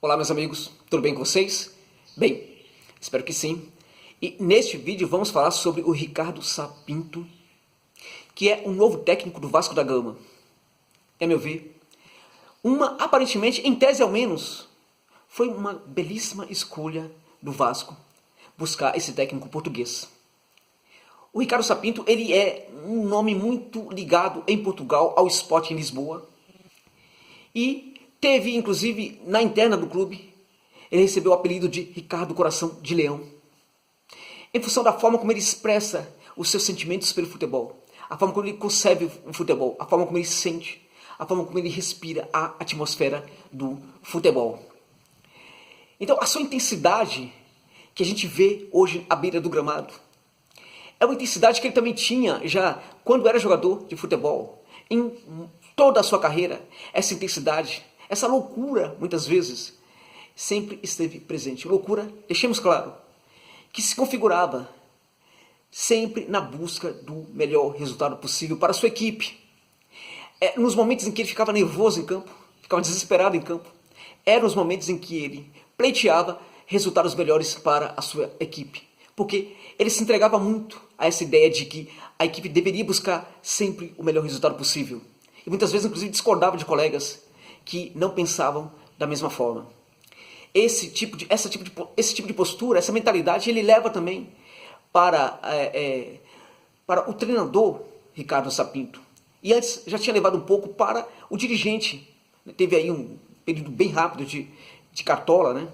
Olá, meus amigos, tudo bem com vocês? Bem, espero que sim. E neste vídeo vamos falar sobre o Ricardo Sapinto, que é o novo técnico do Vasco da Gama. É meu ver, aparentemente, em tese ao menos, foi uma belíssima escolha do Vasco buscar esse técnico português. O Ricardo Sapinto, ele é um nome muito ligado em Portugal ao Sporting Lisboa e teve, inclusive, na interna do clube, ele recebeu o apelido de Ricardo Coração de Leão, em função da forma como ele expressa os seus sentimentos pelo futebol, a forma como ele concebe o futebol, a forma como ele sente, a forma como ele respira a atmosfera do futebol. Então, a sua intensidade que a gente vê hoje à beira do gramado é uma intensidade que ele também tinha já quando era jogador de futebol. Em toda a sua carreira, essa intensidade, essa loucura, muitas vezes, sempre esteve presente. Loucura, deixemos claro, que se configurava sempre na busca do melhor resultado possível para a sua equipe. Nos momentos em que ele ficava nervoso em campo, ficava desesperado em campo, eram os momentos em que ele pleiteava resultados melhores para a sua equipe. Porque ele se entregava muito a essa ideia de que a equipe deveria buscar sempre o melhor resultado possível. E muitas vezes, inclusive, discordava de colegas que não pensavam da mesma forma. Esse tipo de postura, essa mentalidade, ele leva também para o treinador Ricardo Sapinto. E antes já tinha levado um pouco para o dirigente. Teve aí um período bem rápido de cartola, né,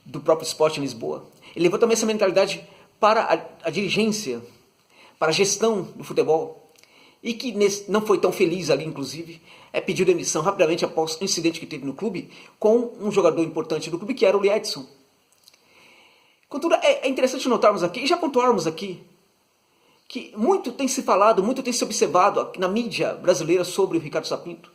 do próprio Sporting Lisboa. Ele levou também essa mentalidade para a dirigência, para a gestão do futebol, e que não foi tão feliz ali, inclusive, pediu demissão rapidamente após o incidente que teve no clube com um jogador importante do clube, que era o Edson. Contudo, é interessante notarmos aqui, e já pontuarmos aqui, que muito tem se falado, muito tem se observado na mídia brasileira sobre o Ricardo Sapinto,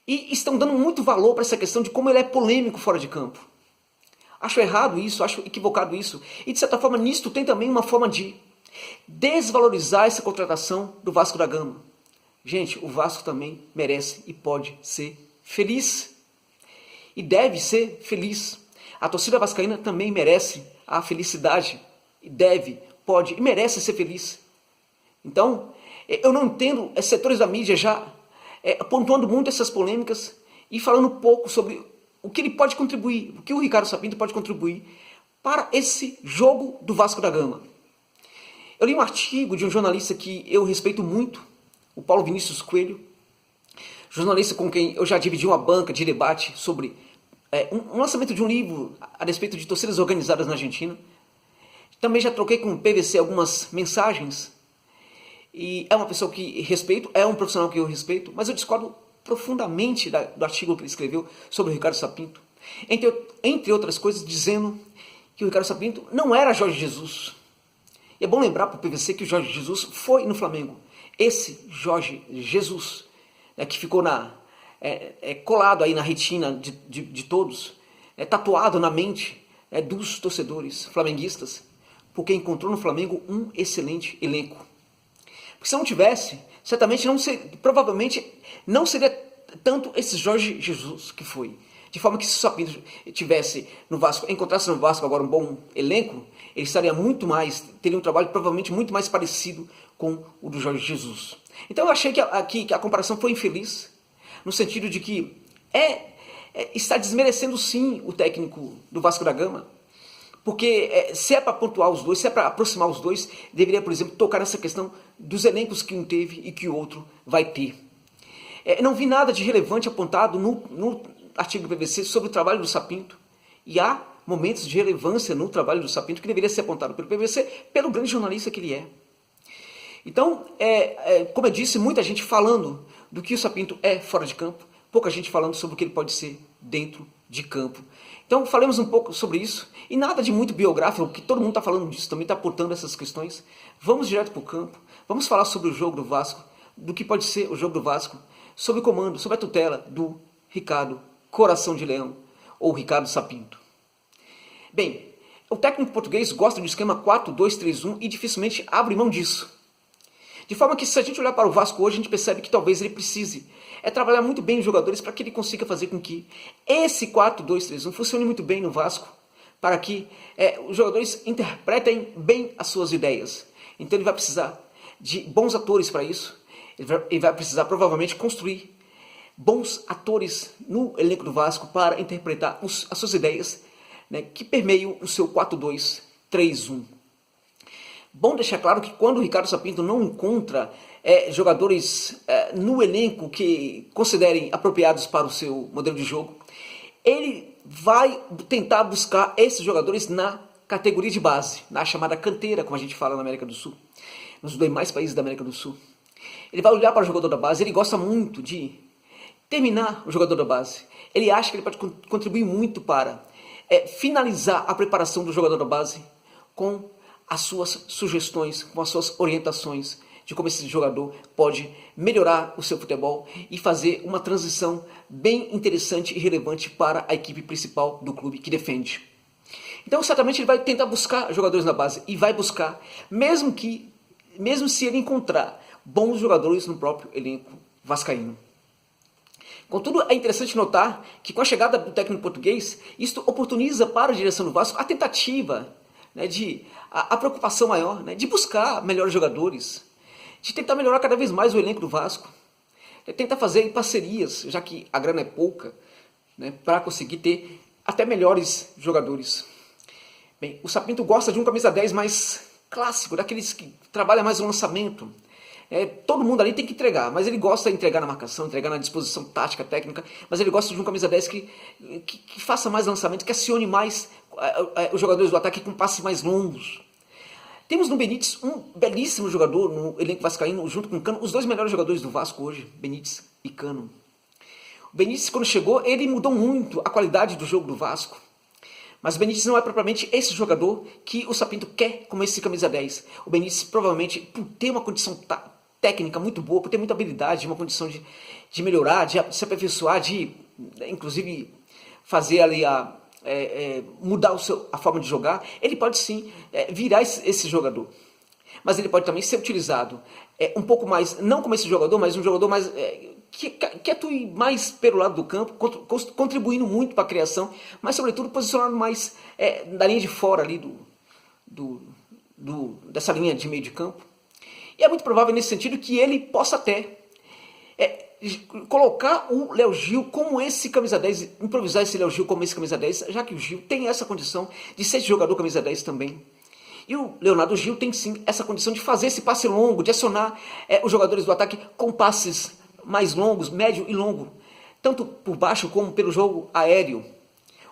e estão dando muito valor para essa questão de como ele é polêmico fora de campo. Acho errado isso, acho equivocado isso. E, de certa forma, nisto tem também uma forma de desvalorizar essa contratação do Vasco da Gama. Gente, o Vasco também merece e pode ser feliz. E deve ser feliz. A torcida vascaína também merece a felicidade. E deve, pode e merece ser feliz. Então, eu não entendo setores da mídia já pontuando muito essas polêmicas e falando pouco sobre o que ele pode contribuir, o que o Ricardo Sapinto pode contribuir para esse jogo do Vasco da Gama. Eu li um artigo de um jornalista que eu respeito muito, o Paulo Vinícius Coelho, jornalista com quem eu já dividi uma banca de debate sobre um lançamento de um livro a respeito de torcidas organizadas na Argentina. Também já troquei com o PVC algumas mensagens, e é uma pessoa que respeito, é um profissional que eu respeito, mas eu discordo profundamente do artigo que ele escreveu sobre o Ricardo Sapinto, entre outras coisas, dizendo que o Ricardo Sapinto não era Jorge Jesus. E é bom lembrar para o PVC que o Jorge Jesus foi no Flamengo. Esse Jorge Jesus, que ficou colado aí na retina de todos, tatuado na mente dos torcedores flamenguistas, porque encontrou no Flamengo um excelente elenco. Porque se não tivesse, certamente provavelmente não seria tanto esse Jorge Jesus que foi. De forma que se o Sapinto tivesse no Vasco, encontrasse no Vasco agora um bom elenco, ele teria um trabalho provavelmente muito mais parecido com o do Jorge Jesus. Então eu achei que a comparação foi infeliz, no sentido de que está desmerecendo sim o técnico do Vasco da Gama, porque se é para pontuar os dois, se é para aproximar os dois, deveria, por exemplo, tocar nessa questão dos elencos que um teve e que o outro vai ter. Não vi nada de relevante apontado no artigo do PVC sobre o trabalho do Sapinto, e há momentos de relevância no trabalho do Sapinto que deveria ser apontado pelo PVC, pelo grande jornalista que ele é. Então, como eu disse, muita gente falando do que o Sapinto é fora de campo, pouca gente falando sobre o que ele pode ser dentro de campo. Então, falemos um pouco sobre isso, e nada de muito biográfico, porque todo mundo está falando disso, também está apontando essas questões. Vamos direto para o campo, vamos falar sobre o jogo do Vasco, do que pode ser o jogo do Vasco, sob o comando, sob a tutela do Ricardo Coração de Leão, ou Ricardo Sapinto. Bem, o técnico português gosta do esquema 4-2-3-1 e dificilmente abre mão disso. De forma que, se a gente olhar para o Vasco hoje, a gente percebe que talvez ele precise é trabalhar muito bem os jogadores para que ele consiga fazer com que esse 4-2-3-1 funcione muito bem no Vasco, para que os jogadores interpretem bem as suas ideias. Então ele vai precisar de bons atores para isso, ele vai precisar provavelmente construir bons atores no elenco do Vasco para interpretar as suas ideias, né, que permeiam o seu 4-2-3-1. Bom deixar claro que quando o Ricardo Sapinto não encontra jogadores no elenco que considerem apropriados para o seu modelo de jogo, ele vai tentar buscar esses jogadores na categoria de base, na chamada canteira, como a gente fala na América do Sul, nos demais países da América do Sul. Ele vai olhar para o jogador da base, ele gosta muito de terminar o jogador da base. Ele acha que ele pode contribuir muito para finalizar a preparação do jogador da base com as suas sugestões, com as suas orientações de como esse jogador pode melhorar o seu futebol e fazer uma transição bem interessante e relevante para a equipe principal do clube que defende. Então, certamente ele vai tentar buscar jogadores na base e vai buscar, mesmo se ele encontrar bons jogadores no próprio elenco vascaíno. Contudo, é interessante notar que com a chegada do técnico português, isto oportuniza para a direção do Vasco a tentativa, né, a preocupação maior, né, de buscar melhores jogadores, de tentar melhorar cada vez mais o elenco do Vasco, de tentar fazer parcerias, já que a grana é pouca, né, para conseguir ter até melhores jogadores. Bem, o Sapinto gosta de um camisa 10 mais clássico, daqueles que trabalha mais no lançamento. Todo mundo ali tem que entregar, mas ele gosta de entregar na marcação, entregar na disposição tática, técnica, mas ele gosta de um camisa 10 que faça mais lançamento, que acione mais os jogadores do ataque com passes mais longos. Temos no Benítez um belíssimo jogador no elenco vascaíno, junto com o Cano, os dois melhores jogadores do Vasco hoje, Benítez e Cano. O Benítez, quando chegou, ele mudou muito a qualidade do jogo do Vasco. Mas o Benítez não é propriamente esse jogador que o Sapinto quer como esse camisa 10. O Benítez, provavelmente, por ter uma condição técnica muito boa, por ter muita habilidade, uma condição de melhorar, de se aperfeiçoar, de, inclusive, fazer ali mudar a forma de jogar, ele pode sim virar esse jogador. Mas ele pode também ser utilizado um pouco mais, não como esse jogador, mas um jogador mais que atue mais pelo lado do campo, contribuindo muito para a criação, mas sobretudo posicionado mais da linha de fora ali dessa linha de meio de campo. E é muito provável nesse sentido que ele possa até colocar o Léo Gil como esse camisa 10, improvisar esse Léo Gil como esse camisa 10, já que o Gil tem essa condição de ser jogador camisa 10 também. E o Leonardo Gil tem sim essa condição de fazer esse passe longo, de acionar os jogadores do ataque com passes mais longos, médio e longo, tanto por baixo como pelo jogo aéreo.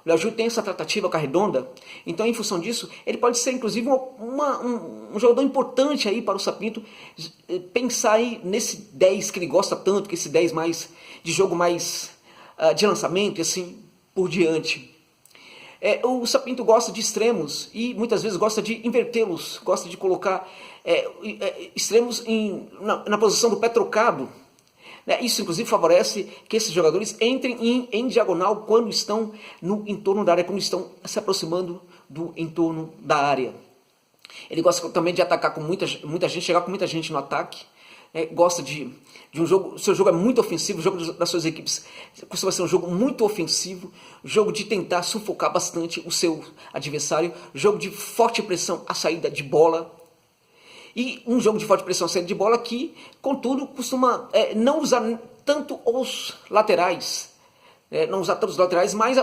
O Léo Gil tem essa tratativa com a redonda, então em função disso, ele pode ser inclusive um jogador importante aí para o Sapinto pensar aí nesse 10 que ele gosta tanto, que esse 10 mais de jogo mais de lançamento e assim por diante. O Sapinto gosta de extremos e muitas vezes gosta de invertê-los, gosta de colocar extremos na posição do pé trocado. Isso inclusive favorece que esses jogadores entrem em diagonal quando estão no entorno da área, quando estão se aproximando do entorno da área. Ele gosta também de atacar com muita gente, chegar com muita gente no ataque. Gosta de um jogo, seu jogo é muito ofensivo, o jogo das suas equipes costuma ser um jogo muito ofensivo, jogo de tentar sufocar bastante o seu adversário, jogo de forte pressão à saída de bola. E um jogo de forte pressão à saída de bola que, contudo, costuma não usar tanto os laterais, mas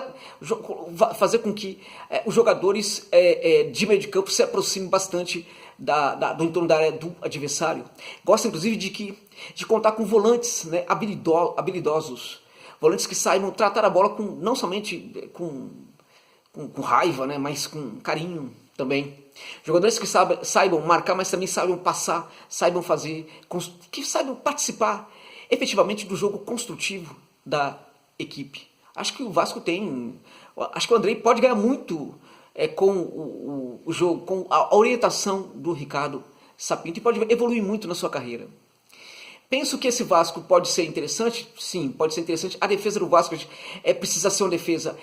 fazer com que os jogadores de meio de campo se aproximem bastante do entorno da área do adversário. Gosta, inclusive, de contar com volantes habilidosos, volantes que saibam tratar a bola não somente com raiva, mas com carinho também. Jogadores que saibam marcar, mas também saibam passar, saibam fazer, que saibam participar efetivamente do jogo construtivo da equipe. Acho que o Vasco acho que o Andrei pode ganhar muito com o jogo, com a orientação do Ricardo Sapinto, e pode evoluir muito na sua carreira. Penso que esse Vasco pode ser interessante? Sim, pode ser interessante. A defesa do Vasco precisa ser uma defesa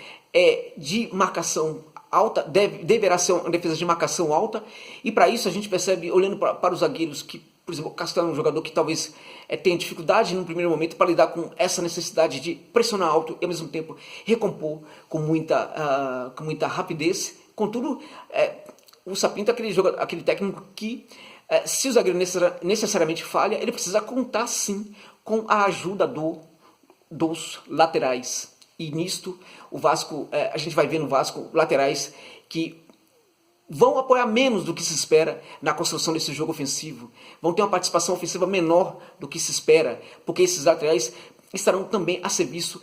de marcação alta, deverá ser uma defesa de marcação alta, e para isso a gente percebe, olhando para os zagueiros, que Por exemplo, o Castanho é um jogador que talvez tenha dificuldade no primeiro momento para lidar com essa necessidade de pressionar alto e ao mesmo tempo recompor com muita rapidez. Contudo, o Sapinto é aquele técnico que, se o zagueiro necessariamente falha, ele precisa contar sim com a ajuda dos laterais. E nisto, o Vasco, a gente vai ver no Vasco laterais que vão apoiar menos do que se espera na construção desse jogo ofensivo, vão ter uma participação ofensiva menor do que se espera, porque esses laterais estarão também a serviço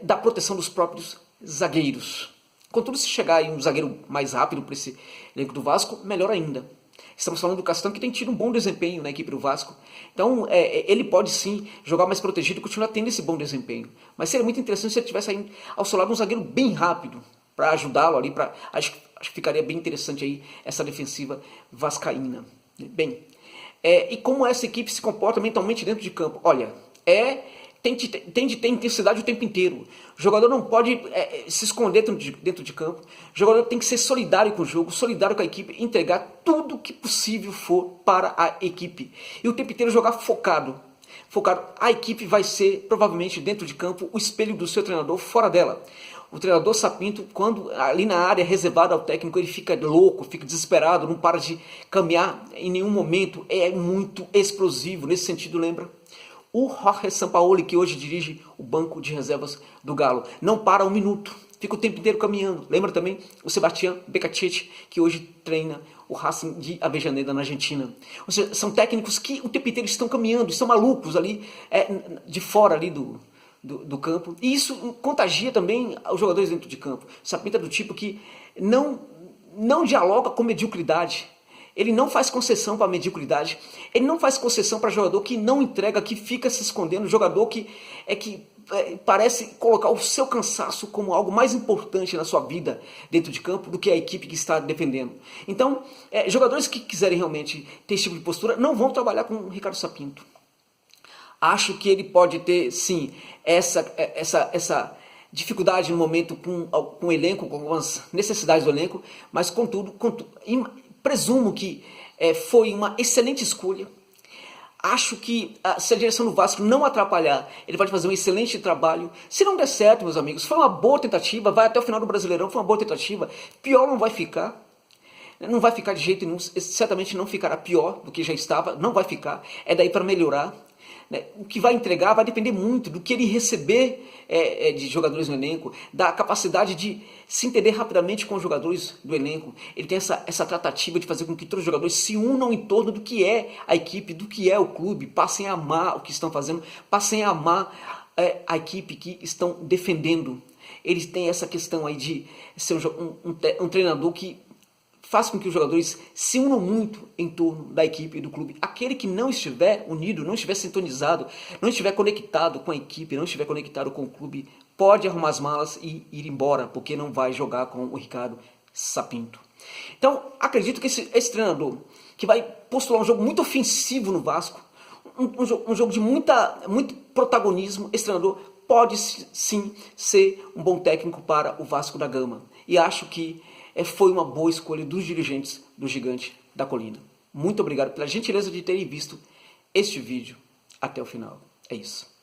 da proteção dos próprios zagueiros. Contudo, se chegar aí um zagueiro mais rápido para esse elenco do Vasco, melhor ainda. Estamos falando do Castanho, que tem tido um bom desempenho na equipe do Vasco. Então, ele pode sim jogar mais protegido e continuar tendo esse bom desempenho. Mas seria muito interessante se ele tivesse aí ao seu lado um zagueiro bem rápido, para ajudá-lo ali. Acho que ficaria bem interessante aí essa defensiva vascaína. Bem, e como essa equipe se comporta mentalmente dentro de campo? Olha, tem de ter intensidade o tempo inteiro. O jogador não pode se esconder dentro de campo. O jogador tem que ser solidário com o jogo, solidário com a equipe, entregar tudo o que possível for para a equipe. E o tempo inteiro jogar focado. A equipe vai ser, provavelmente, dentro de campo, o espelho do seu treinador fora dela. O treinador Sapinto, quando ali na área reservada ao técnico, ele fica louco, fica desesperado, não para de caminhar em nenhum momento, é muito explosivo. Nesse sentido, lembra o Jorge Sampaoli, que hoje dirige o banco de reservas do Galo. Não para um minuto, fica o tempo inteiro caminhando. Lembra também o Sebastián Becachete, que hoje treina o Racing de Avellaneda, na Argentina. Ou seja, são técnicos que o tempo inteiro estão caminhando, estão malucos ali, de fora ali do campo. E isso contagia também os jogadores dentro de campo. Sapinto é do tipo que não dialoga com mediocridade. Ele não faz concessão para a mediocridade. Ele não faz concessão para jogador que não entrega, que fica se escondendo. Jogador que parece colocar o seu cansaço como algo mais importante na sua vida dentro de campo do que a equipe que está defendendo. Então, jogadores que quiserem realmente ter esse tipo de postura não vão trabalhar com o Ricardo Sapinto. Acho que ele pode ter, sim, essa dificuldade no momento com o elenco, com algumas necessidades do elenco, mas contudo presumo que foi uma excelente escolha. Acho que se a direção do Vasco não atrapalhar, ele pode fazer um excelente trabalho. Se não der certo, meus amigos, foi uma boa tentativa, vai até o final do Brasileirão, foi uma boa tentativa. Pior não vai ficar. Não vai ficar de jeito nenhum, certamente não ficará pior do que já estava, não vai ficar. É daí para melhorar. O que vai entregar vai depender muito do que ele receber de jogadores no elenco, da capacidade de se entender rapidamente com os jogadores do elenco. Ele tem essa tratativa de fazer com que todos os jogadores se unam em torno do que é a equipe, do que é o clube, passem a amar o que estão fazendo, passem a amar a equipe que estão defendendo. Eles têm essa questão aí de ser um treinador que faz com que os jogadores se unam muito em torno da equipe e do clube. Aquele que não estiver unido, não estiver sintonizado, não estiver conectado com a equipe, não estiver conectado com o clube, pode arrumar as malas e ir embora, porque não vai jogar com o Ricardo Sapinto. Então, acredito que esse treinador, que vai postular um jogo muito ofensivo no Vasco, um jogo de muito protagonismo, esse treinador pode sim ser um bom técnico para o Vasco da Gama. E acho que foi uma boa escolha dos dirigentes do Gigante da Colina. Muito obrigado pela gentileza de terem visto este vídeo até o final. É isso.